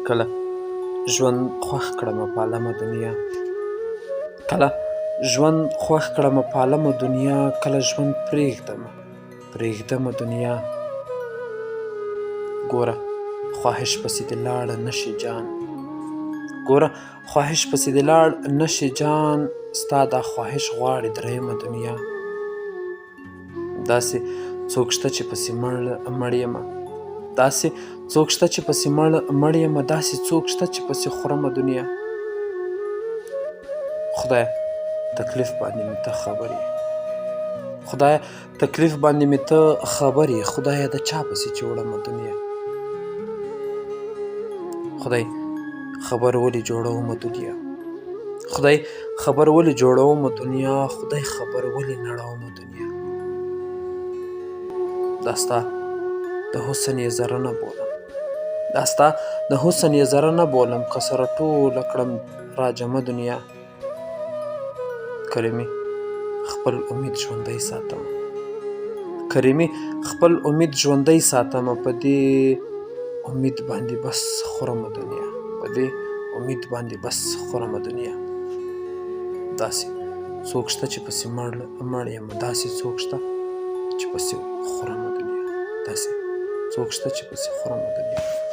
کله ژوند خوښ کړمه پالمه دنیا، کله ژوند خوښ کړمه پالمه دنیا، کله ژوند پرېږدمه دنیا. ګوره خواهش پسې دې لاړه نشي جان، ګوره خواهش پسې دې لاړ نشي جان، ستا دا خواهش غواړي درېیمه دنیا. داسې څوک شته چې پسې مړ یمه، داسې څوک شته چې پسې مړ یمه، داسې څوک شته چې پسې خورمه دنیا. خدایه تکلیف باندې مې ته خبر یې، خدایه تکلیف باندې مې ته خبر یې، خدایه د چا پسې چې وړمه دنیا. خدای خبر ولې جوړومه دنیا، خدای خبر ولې جوړومه دنیا، خدای خبر ولې نړومه دنیا. دا ستا د حسن یې ذره نه بولم، دا ستا د حسن یې ذره نه بولم، که سره ټوله کړم راجمه دنیا. کریمي خپل امید ژوندی ساتمه، کریمي خپل امید ژوندی ساتمه، په دې امید باندې بس خورمه دنیا، په دې امید باندې بس خورمه دنیا. داسې څوک شته چې پسې مړ یم، داسې څوک شته چې پسې خورمه دنیا، داسې څوک شته چې پسې خورمه دنیا.